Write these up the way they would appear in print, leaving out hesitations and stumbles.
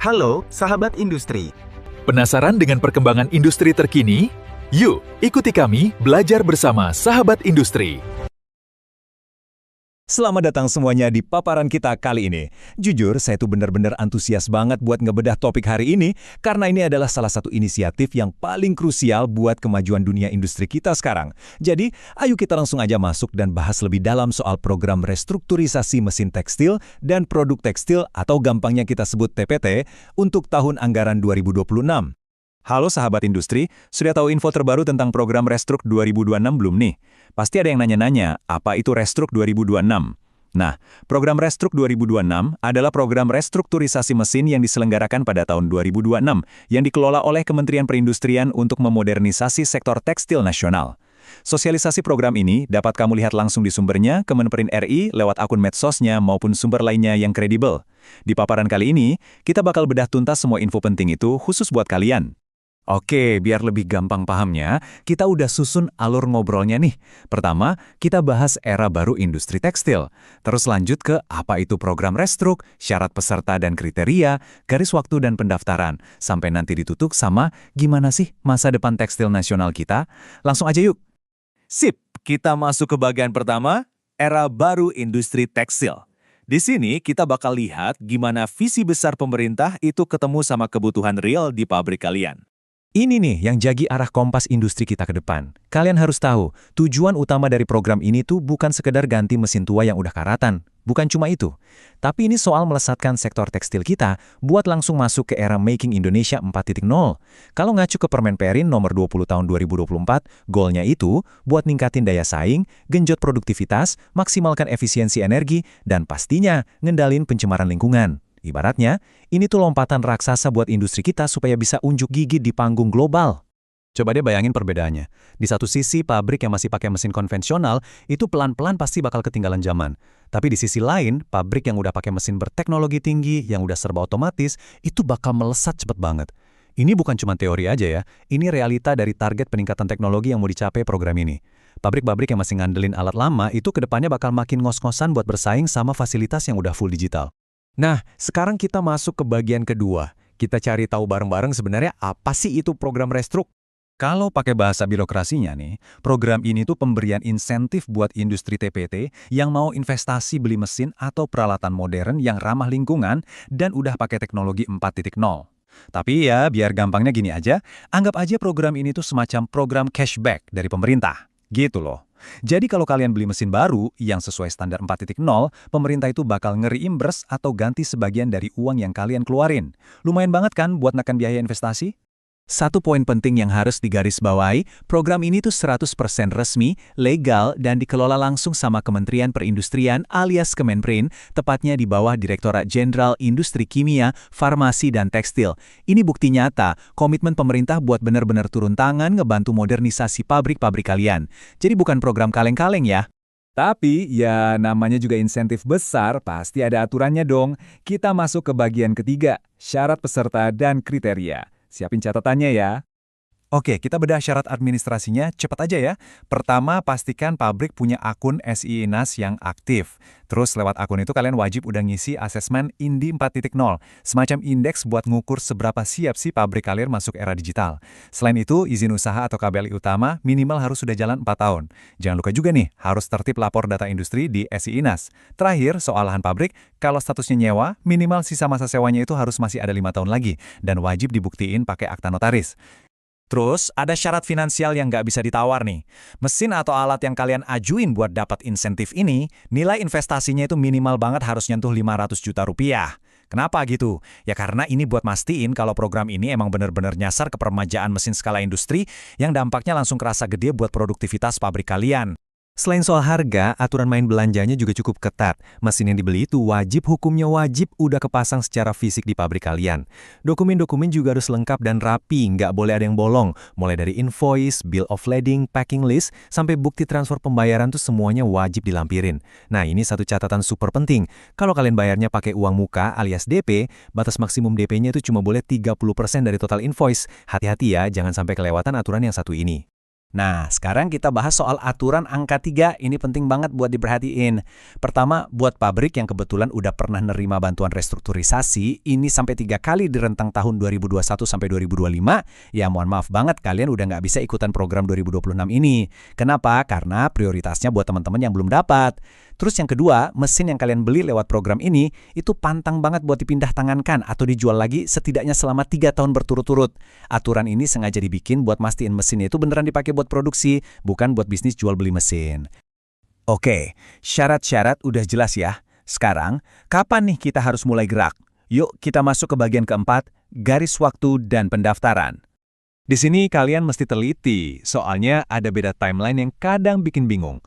Halo, sahabat industri. Penasaran dengan perkembangan industri terkini? Yuk, ikuti kami belajar bersama Sahabat Industri. Selamat datang semuanya di paparan kita kali ini. Jujur, saya tuh benar-benar antusias banget buat ngebedah topik hari ini, karena ini adalah salah satu inisiatif yang paling krusial buat kemajuan dunia industri kita sekarang. Jadi, ayo kita langsung aja masuk dan bahas lebih dalam soal program restrukturisasi mesin tekstil dan produk tekstil atau gampangnya kita sebut TPT untuk tahun anggaran 2026. Halo sahabat industri, sudah tahu info terbaru tentang program Restruk 2026 belum nih? Pasti ada yang nanya-nanya, apa itu Restruk 2026? Nah, program Restruk 2026 adalah program restrukturisasi mesin yang diselenggarakan pada tahun 2026 yang dikelola oleh Kementerian Perindustrian untuk memodernisasi sektor tekstil nasional. Sosialisasi program ini dapat kamu lihat langsung di sumbernya Kemenperin RI lewat akun medsosnya maupun sumber lainnya yang kredibel. Di paparan kali ini, kita bakal bedah tuntas semua info penting itu khusus buat kalian. Oke, biar lebih gampang pahamnya, kita udah susun alur ngobrolnya nih. Pertama, kita bahas era baru industri tekstil. Terus lanjut ke apa itu program Restruk, syarat peserta dan kriteria, garis waktu dan pendaftaran. Sampai nanti ditutup sama gimana sih masa depan tekstil nasional kita. Langsung aja yuk. Sip, kita masuk ke bagian pertama, era baru industri tekstil. Di sini kita bakal lihat gimana visi besar pemerintah itu ketemu sama kebutuhan real di pabrik kalian. Ini nih yang jadi arah kompas industri kita ke depan. Kalian harus tahu, tujuan utama dari program ini tuh bukan sekedar ganti mesin tua yang udah karatan. Bukan cuma itu. Tapi ini soal melesatkan sektor tekstil kita buat langsung masuk ke era Making Indonesia 4.0. Kalau ngacu ke Permen Perin nomor 20 tahun 2024, goalnya itu buat ningkatin daya saing, genjot produktivitas, maksimalkan efisiensi energi, dan pastinya ngendalin pencemaran lingkungan. Ibaratnya, ini tuh lompatan raksasa buat industri kita supaya bisa unjuk gigi di panggung global. Coba deh bayangin perbedaannya. Di satu sisi, pabrik yang masih pakai mesin konvensional, itu pelan-pelan pasti bakal ketinggalan zaman. Tapi di sisi lain, pabrik yang udah pakai mesin berteknologi tinggi, yang udah serba otomatis, itu bakal melesat cepet banget. Ini bukan cuma teori aja ya, ini realita dari target peningkatan teknologi yang mau dicapai program ini. Pabrik-pabrik yang masih ngandelin alat lama, itu kedepannya bakal makin ngos-ngosan buat bersaing sama fasilitas yang udah full digital. Nah, sekarang kita masuk ke bagian kedua. Kita cari tahu bareng-bareng sebenarnya apa sih itu program Restruk. Kalau pakai bahasa birokrasinya nih, program ini tuh pemberian insentif buat industri TPT yang mau investasi beli mesin atau peralatan modern yang ramah lingkungan dan udah pakai teknologi 4.0. Tapi ya, biar gampangnya gini aja, anggap aja program ini tuh semacam program cashback dari pemerintah. Gitu loh. Jadi kalau kalian beli mesin baru yang sesuai standar 4.0, pemerintah itu bakal nge-reimburse atau ganti sebagian dari uang yang kalian keluarin. Lumayan banget kan buat nekan biaya investasi? Satu poin penting yang harus digarisbawahi, program ini tuh 100% resmi, legal, dan dikelola langsung sama Kementerian Perindustrian alias Kemenperin, tepatnya di bawah Direktorat Jenderal Industri Kimia, Farmasi, dan Tekstil. Ini bukti nyata, komitmen pemerintah buat benar-benar turun tangan ngebantu modernisasi pabrik-pabrik kalian. Jadi bukan program kaleng-kaleng ya. Tapi ya namanya juga insentif besar, pasti ada aturannya dong. Kita masuk ke bagian ketiga, syarat peserta dan kriteria. Siapin catatannya ya. Oke, kita bedah syarat administrasinya, cepat aja ya. Pertama, pastikan pabrik punya akun SI INAS yang aktif. Terus lewat akun itu kalian wajib udah ngisi asesmen INDI 4.0, semacam indeks buat ngukur seberapa siap sih pabrik kalian masuk era digital. Selain itu, izin usaha atau KBLI utama minimal harus sudah jalan 4 tahun. Jangan lupa juga nih, harus tertib lapor data industri di SI INAS. Terakhir, soal lahan pabrik, kalau statusnya nyewa, minimal sisa masa sewanya itu harus masih ada 5 tahun lagi, dan wajib dibuktiin pakai akta notaris. Terus, ada syarat finansial yang nggak bisa ditawar nih. Mesin atau alat yang kalian ajuin buat dapat insentif ini, nilai investasinya itu minimal banget harus nyentuh 500 juta rupiah. Kenapa gitu? Ya karena ini buat mastiin kalau program ini emang bener-bener nyasar ke peremajaan mesin skala industri yang dampaknya langsung kerasa gede buat produktivitas pabrik kalian. Selain soal harga, aturan main belanjanya juga cukup ketat. Mesin yang dibeli itu hukumnya wajib udah kepasang secara fisik di pabrik kalian. Dokumen-dokumen juga harus lengkap dan rapi, nggak boleh ada yang bolong. Mulai dari invoice, bill of lading, packing list, sampai bukti transfer pembayaran tuh semuanya wajib dilampirin. Nah ini satu catatan super penting. Kalau kalian bayarnya pakai uang muka alias DP, batas maksimum DP-nya itu cuma boleh 30% dari total invoice. Hati-hati ya, jangan sampai kelewatan aturan yang satu ini. Nah, sekarang kita bahas soal aturan angka 3. Ini penting banget buat diperhatiin. Pertama, buat pabrik yang kebetulan udah pernah nerima bantuan restrukturisasi, ini sampai 3 kali di rentang tahun 2021 sampai 2025, ya mohon maaf banget kalian udah nggak bisa ikutan program 2026 ini. Kenapa? Karena prioritasnya buat teman-teman yang belum dapat. Terus yang kedua, mesin yang kalian beli lewat program ini, itu pantang banget buat dipindah tangankan atau dijual lagi setidaknya selama 3 tahun berturut-turut. Aturan ini sengaja dibikin buat mastiin mesinnya itu beneran dipakai buat produksi, bukan buat bisnis jual beli mesin. Oke, syarat-syarat udah jelas ya. Sekarang, kapan nih kita harus mulai gerak? Yuk kita masuk ke bagian keempat, garis waktu dan pendaftaran. Di sini kalian mesti teliti, soalnya ada beda timeline yang kadang bikin bingung.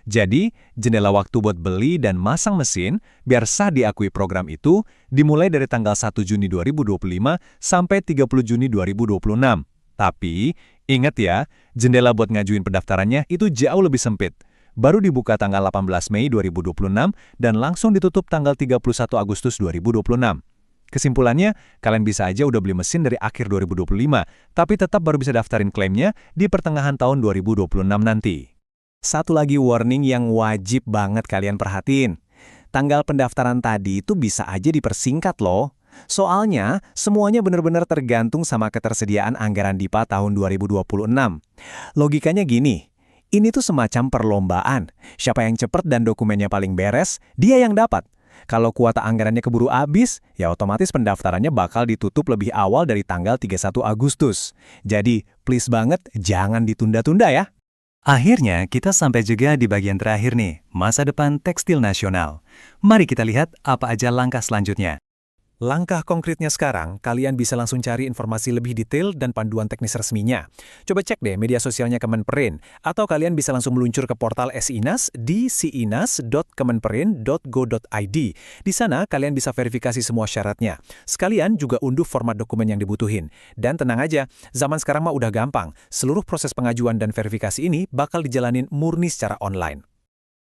Jadi, jendela waktu buat beli dan masang mesin, biar sah diakui program itu, dimulai dari tanggal 1 Juni 2025 sampai 30 Juni 2026. Tapi, ingat ya, jendela buat ngajuin pendaftarannya itu jauh lebih sempit. Baru dibuka tanggal 18 Mei 2026 dan langsung ditutup tanggal 31 Agustus 2026. Kesimpulannya, kalian bisa aja udah beli mesin dari akhir 2025, tapi tetap baru bisa daftarin klaimnya di pertengahan tahun 2026 nanti. Satu lagi warning yang wajib banget kalian perhatiin. Tanggal pendaftaran tadi itu bisa aja dipersingkat loh. Soalnya, semuanya benar-benar tergantung sama ketersediaan anggaran DIPA tahun 2026. Logikanya gini, ini tuh semacam perlombaan. Siapa yang cepet dan dokumennya paling beres, dia yang dapat. Kalau kuota anggarannya keburu habis, ya otomatis pendaftarannya bakal ditutup lebih awal dari tanggal 31 Agustus. Jadi, please banget jangan ditunda-tunda ya. Akhirnya, kita sampai juga di bagian terakhir nih, masa depan tekstil nasional. Mari kita lihat apa aja langkah selanjutnya. Langkah konkretnya sekarang, kalian bisa langsung cari informasi lebih detail dan panduan teknis resminya. Coba cek deh media sosialnya Kemenperin, atau kalian bisa langsung meluncur ke portal SINAS di sinas.kemenperin.go.id. Di sana, kalian bisa verifikasi semua syaratnya. Sekalian juga unduh format dokumen yang dibutuhin. Dan tenang aja, zaman sekarang mah udah gampang. Seluruh proses pengajuan dan verifikasi ini bakal dijalanin murni secara online.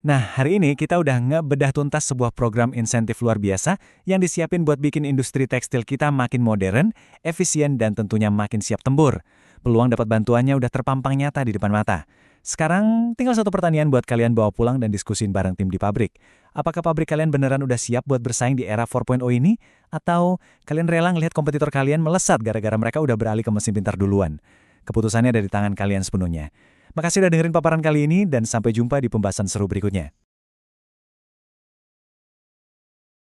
Nah, hari ini kita udah ngebedah tuntas sebuah program insentif luar biasa yang disiapin buat bikin industri tekstil kita makin modern, efisien, dan tentunya makin siap tempur. Peluang dapat bantuannya udah terpampang nyata di depan mata. Sekarang, tinggal satu pertanyaan buat kalian bawa pulang dan diskusin bareng tim di pabrik. Apakah pabrik kalian beneran udah siap buat bersaing di era 4.0 ini? Atau kalian rela ngelihat kompetitor kalian melesat gara-gara mereka udah beralih ke mesin pintar duluan? Keputusannya dari tangan kalian sepenuhnya. Makasih udah dengerin paparan kali ini dan sampai jumpa di pembahasan seru berikutnya.